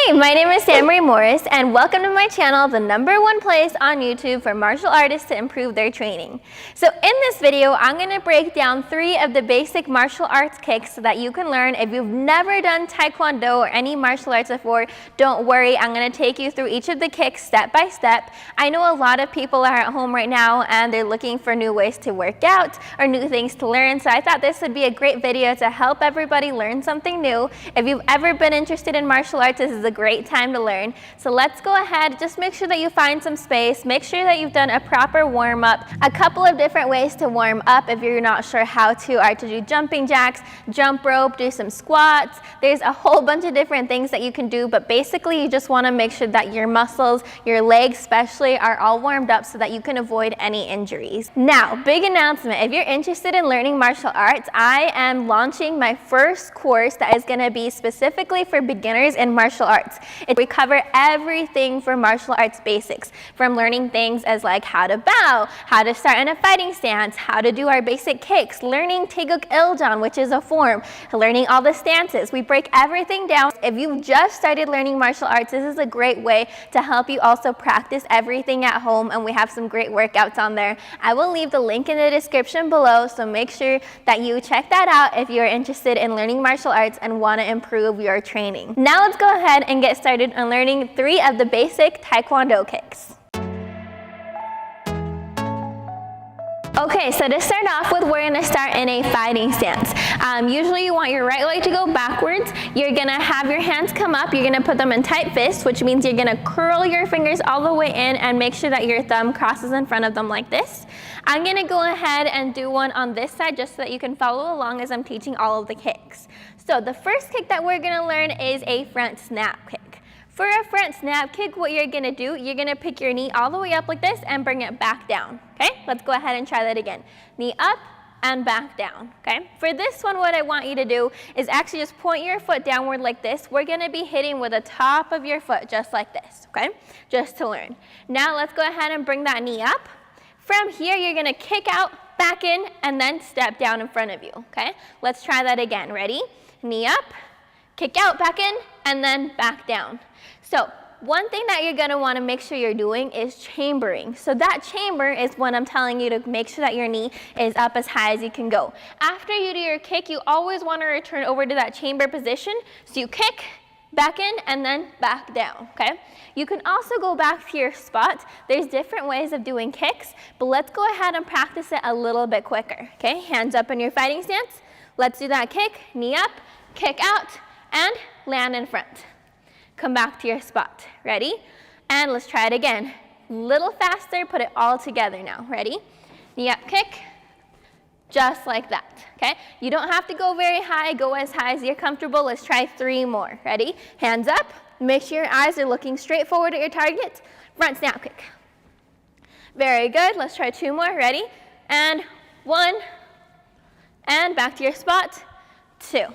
Hey, my name is Sam Marie Morris, and welcome to my channel, the #1 place on YouTube for martial artists to improve their training. So in this video, I'm going to break down 3 of the basic martial arts kicks so that you can learn. If you've never done Taekwondo or any martial arts before, don't worry, I'm going to take you through each of the kicks step by step. I know a lot of people are at home right now and they're looking for new ways to work out or new things to learn, so I thought this would be a great video to help everybody learn something new. If you've ever been interested in martial arts, this is a great time to learn. So let's go ahead, just make sure that you find some space, make sure that you've done a proper warm-up. A couple of different ways to warm up if you're not sure how to are to do jumping jacks, jump rope, do some squats. There's a whole bunch of different things that you can do, but basically you just want to make sure that your muscles, your legs especially, are all warmed up so that you can avoid any injuries. Now, big announcement, if you're interested in learning martial arts, I am launching my first course that is going to be specifically for beginners in martial arts. We cover everything for martial arts basics, from learning things as like how to bow, how to start in a fighting stance, how to do our basic kicks, learning Taeguk Iljan, which is a form, learning all the stances. We break everything down. If you've just started learning martial arts, this is a great way to help you also practice everything at home, and we have some great workouts on there. I will leave the link in the description below, so make sure that you check that out if you're interested in learning martial arts and want to improve your training. Now let's go ahead and get started on learning 3 of the basic Taekwondo kicks. Okay, so to start off with, we're going to start in a fighting stance. Usually you want your right leg to go backwards. You're going to have your hands come up. You're going to put them in tight fists, which means you're going to curl your fingers all the way in and make sure that your thumb crosses in front of them like this. I'm going to go ahead and do one on this side just so that you can follow along as I'm teaching all of the kicks. So the first kick that we're going to learn is a front snap kick. For a front snap kick, what you're going to do, you're going to pick your knee all the way up like this and bring it back down. Okay, let's go ahead and try that again. Knee up and back down. Okay, for this one, what I want you to do is actually just point your foot downward like this. We're going to be hitting with the top of your foot just like this. Okay, just to learn. Now let's go ahead and bring that knee up. From here, you're going to kick out, back in, and then step down in front of you. Okay, let's try that again. Ready? Knee up, kick out, back in, and then back down. So one thing that you're going to want to make sure you're doing is chambering. So that chamber is when I'm telling you to make sure that your knee is up as high as you can go. After you do your kick, you always want to return over to that chamber position. So you kick, back in, and then back down, okay? You can also go back to your spot. There's different ways of doing kicks, but let's go ahead and practice it a little bit quicker, okay? Hands up in your fighting stance. Let's do that kick, knee up, kick out, and land in front. Come back to your spot. Ready? And let's try it again. Little faster, put it all together now. Ready? Knee up, kick, just like that, okay? You don't have to go very high, go as high as you're comfortable. Let's try 3 more. Ready? Hands up, make sure your eyes are looking straight forward at your target. Front snap kick. Very good, let's try 2 more. Ready? And 1, and back to your spot, 2.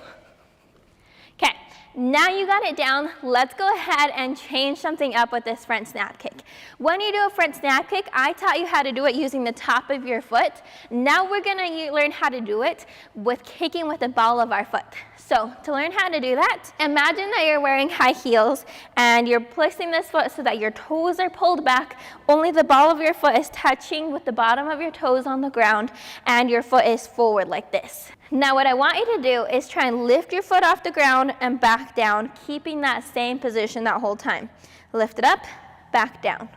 Okay. Now you got it down, let's go ahead and change something up with this front snap kick. When you do a front snap kick, I taught you how to do it using the top of your foot. Now we're going to learn how to do it with kicking with the ball of our foot. So to learn how to do that, imagine that you're wearing high heels and you're placing this foot so that your toes are pulled back, only the ball of your foot is touching with the bottom of your toes on the ground, and your foot is forward like this. Now what I want you to do is try and lift your foot off the ground and back down, keeping that same position that whole time. Lift it up, back down.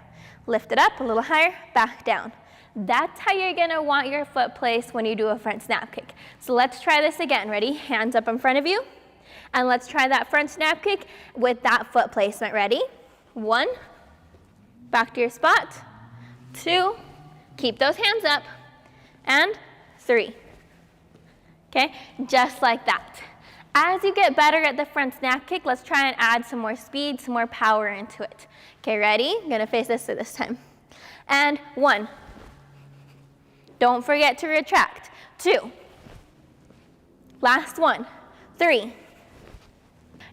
Lift it up a little higher, back down. That's how you're going to want your foot placed when you do a front snap kick. So let's try this again. Ready? Hands up in front of you. And let's try that front snap kick with that foot placement. Ready? 1, back to your spot. 2, keep those hands up. And 3. Okay, just like that. As you get better at the front snap kick, let's try and add some more speed, some more power into it. Okay, ready? I'm going to face this way this time. And 1. Don't forget to retract. 2. Last one. 3.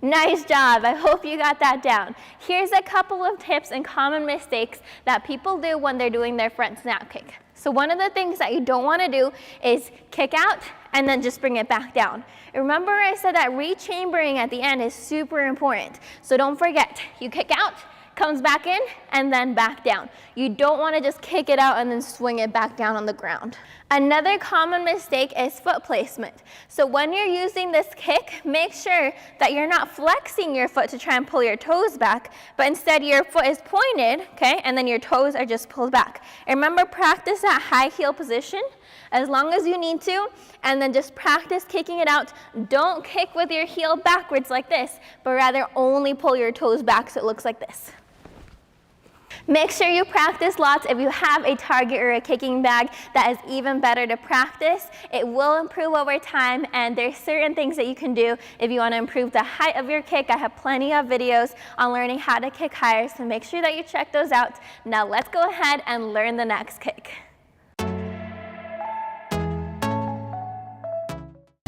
Nice job. I hope you got that down. Here's a couple of tips and common mistakes that people do when they're doing their front snap kick. So one of the things that you don't want to do is kick out and then just bring it back down. Remember I said that rechambering at the end is super important. So don't forget, you kick out, comes back in, and then back down. You don't want to just kick it out and then swing it back down on the ground. Another common mistake is foot placement. So when you're using this kick, make sure that you're not flexing your foot to try and pull your toes back, but instead your foot is pointed, okay, and then your toes are just pulled back. And remember, practice that high heel position as long as you need to, and then just practice kicking it out. Don't kick with your heel backwards like this, but rather only pull your toes back so it looks like this. Make sure you practice lots. If you have a target or a kicking bag, that is even better to practice. It will improve over time, and there's certain things that you can do if you want to improve the height of your kick. I have plenty of videos on learning how to kick higher, so make sure that you check those out. Now let's go ahead and learn the next kick.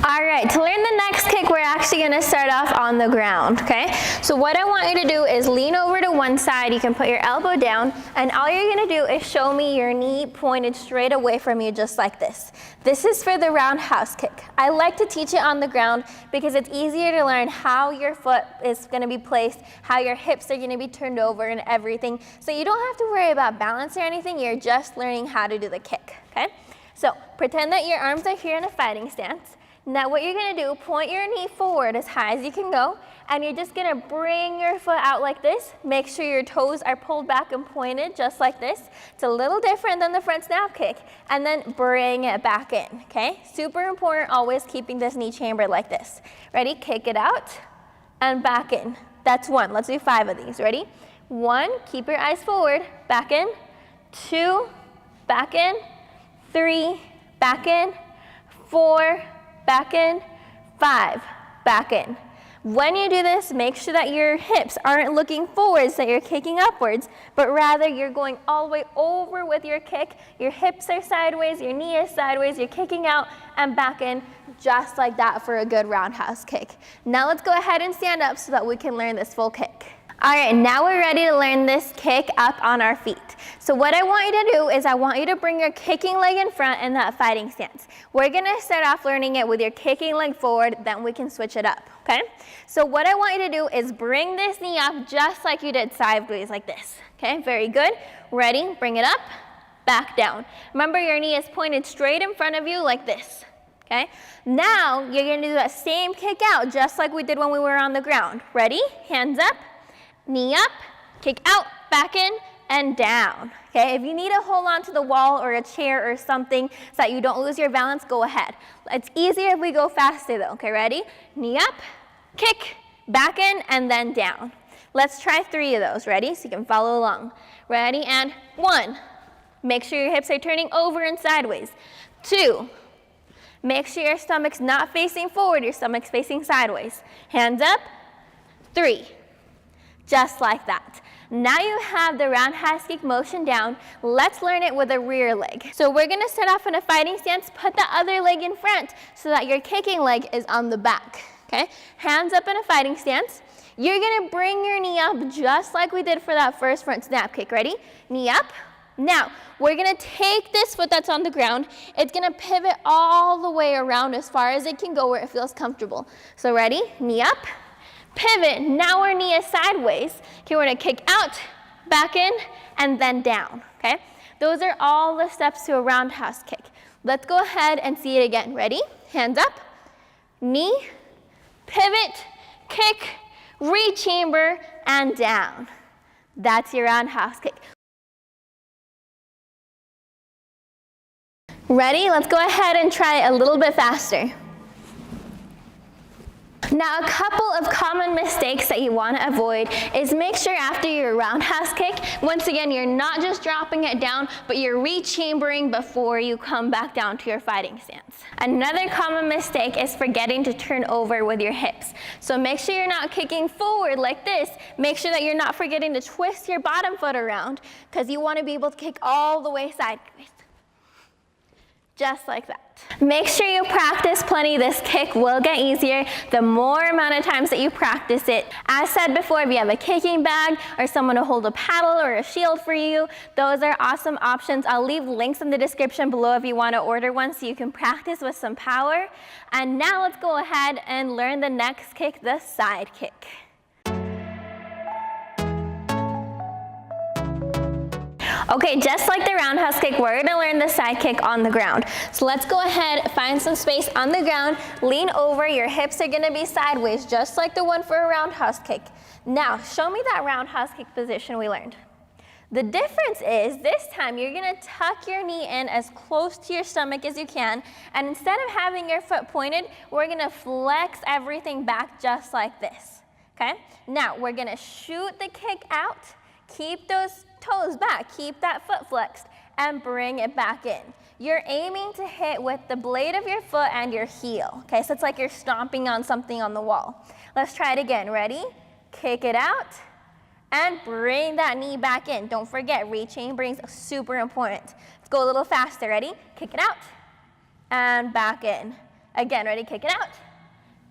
All right, to learn the next kick, we're actually going to start off on the ground, okay? So what I want you to do is lean over to one side. You can put your elbow down, and all you're going to do is show me your knee pointed straight away from you, just like this. This is for the roundhouse kick. I like to teach it on the ground because it's easier to learn how your foot is going to be placed, how your hips are going to be turned over and everything. So you don't have to worry about balance or anything. You're just learning how to do the kick, okay? So pretend that your arms are here in a fighting stance. Now what you're going to do, point your knee forward as high as you can go, and you're just going to bring your foot out like this. Make sure your toes are pulled back and pointed just like this. It's a little different than the front snap kick, and then bring it back in, okay? Super important, always keeping this knee chambered like this. Ready? Kick it out and back in. That's one. Let's do 5 of these. Ready? 1, keep your eyes forward, back in. 2, back in. 3, back in. 4, back in. 5, back in. When you do this, make sure that your hips aren't looking forwards, that you're kicking upwards, but rather you're going all the way over with your kick. Your hips are sideways, your knee is sideways, you're kicking out and back in, just like that for a good roundhouse kick. Now let's go ahead and stand up so that we can learn this full kick. All right, now we're ready to learn this kick up on our feet. So what I want you to do is I want you to bring your kicking leg in front in that fighting stance. We're gonna start off learning it with your kicking leg forward, then we can switch it up, okay? So what I want you to do is bring this knee up just like you did sideways like this, okay? Very good. Ready? Bring it up, back down. Remember, your knee is pointed straight in front of you like this, okay? Now you're gonna do that same kick out just like we did when we were on the ground. Ready? Hands up. Knee up, kick out, back in, and down. Okay, if you need to hold on to the wall or a chair or something so that you don't lose your balance, go ahead. It's easier if we go faster though. Okay, ready? Knee up, kick, back in, and then down. Let's try 3 of those. Ready? So you can follow along. Ready? And 1. Make sure your hips are turning over and sideways. 2. Make sure your stomach's not facing forward, your stomach's facing sideways. Hands up. 3. Just like that. Now you have the roundhouse kick motion down. Let's learn it with a rear leg. So we're gonna start off in a fighting stance. Put the other leg in front so that your kicking leg is on the back, okay? Hands up in a fighting stance. You're gonna bring your knee up just like we did for that first front snap kick. Ready? Knee up. Now, we're gonna take this foot that's on the ground. It's gonna pivot all the way around as far as it can go where it feels comfortable. So ready? Knee up. Pivot, now our knee is sideways. Okay, we're gonna kick out, back in, and then down, okay? Those are all the steps to a roundhouse kick. Let's go ahead and see it again. Ready? Hands up, knee, pivot, kick, rechamber, and down. That's your roundhouse kick. Ready? Let's go ahead and try it a little bit faster. Now, a couple of common mistakes that you want to avoid is make sure after your roundhouse kick, once again, you're not just dropping it down, but you're rechambering before you come back down to your fighting stance. Another common mistake is forgetting to turn over with your hips. So make sure you're not kicking forward like this. Make sure that you're not forgetting to twist your bottom foot around because you want to be able to kick all the way sideways. Just like that. Make sure you practice plenty. This kick will get easier the more amount of times that you practice it. As said before, if you have a kicking bag or someone to hold a paddle or a shield for you, those are awesome options. I'll leave links in the description below if you want to order one so you can practice with some power. And now let's go ahead and learn the next kick, the side kick. Okay, just like the roundhouse kick, we're gonna learn the side kick on the ground. So let's go ahead, find some space on the ground, lean over, your hips are gonna be sideways, just like the one for a roundhouse kick. Now, show me that roundhouse kick position we learned. The difference is, this time you're gonna tuck your knee in as close to your stomach as you can, and instead of having your foot pointed, we're gonna flex everything back just like this, okay? Now, we're gonna shoot the kick out, keep those toes back, keep that foot flexed, and bring it back in. You're aiming to hit with the blade of your foot and your heel, okay? So it's like you're stomping on something on the wall. Let's try it again, ready? Kick it out, and bring that knee back in. Don't forget, reaching brings super important. Let's go a little faster, ready? Kick it out, and back in. Again, ready? Kick it out,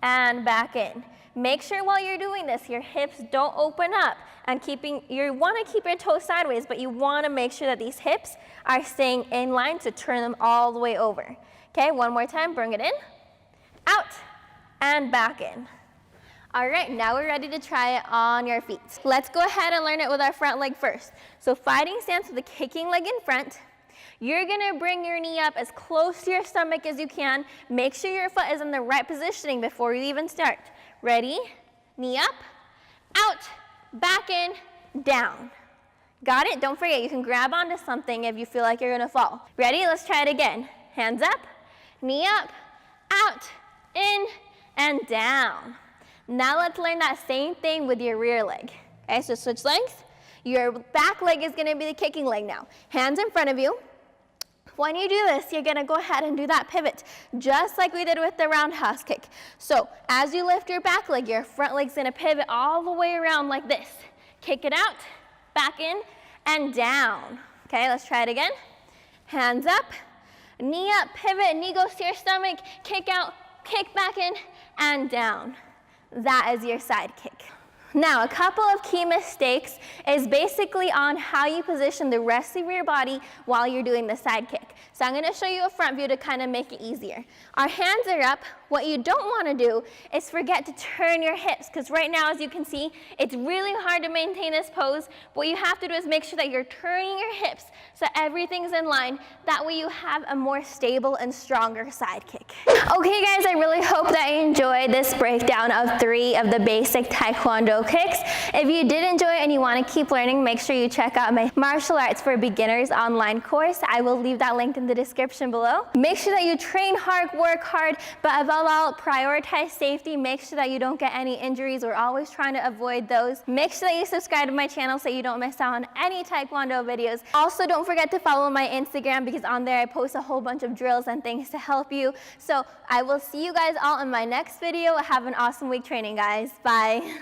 and back in. Make sure while you're doing this, your hips don't open up, and you want to keep your toes sideways, but you want to make sure that these hips are staying in line to turn them all the way over. Okay, one more time, bring it in, out, and back in. All right, now we're ready to try it on your feet. Let's go ahead and learn it with our front leg first. So fighting stance with the kicking leg in front. You're gonna bring your knee up as close to your stomach as you can. Make sure your foot is in the right positioning before you even start. Ready? Knee up, out, back in, down. Got it? Don't forget, you can grab onto something if you feel like you're gonna fall. Ready? Let's try it again. Hands up, knee up, out, in, and down. Now let's learn that same thing with your rear leg. Okay, so switch legs. Your back leg is gonna be the kicking leg now. Hands in front of you. When you do this, you're gonna go ahead and do that pivot, just like we did with the roundhouse kick. So as you lift your back leg, your front leg's gonna pivot all the way around like this. Kick it out, back in, and down. Okay, let's try it again. Hands up, knee up, pivot, knee goes to your stomach, kick out, kick back in, and down. That is your side kick. Now, a couple of key mistakes is basically on how you position the rest of your body while you're doing the side kick. So I'm gonna show you a front view to kind of make it easier. Our hands are up. What you don't wanna do is forget to turn your hips, because right now, as you can see, it's really hard to maintain this pose. What you have to do is make sure that you're turning your hips so everything's in line. That way you have a more stable and stronger side kick. Okay guys, I really hope that you enjoyed this breakdown of 3 of the basic Taekwondo kicks. If you did enjoy it and you want to keep learning, make sure you check out my Martial Arts for Beginners online course. I will leave that link in the description below. Make sure that you train hard, work hard, but above all, prioritize safety. Make sure that you don't get any injuries. We're always trying to avoid those. Make sure that you subscribe to my channel so you don't miss out on any Taekwondo videos. Also, don't forget to follow my Instagram, because on there I post a whole bunch of drills and things to help you. So I will see you guys all in my next video. Have an awesome week training, guys. Bye.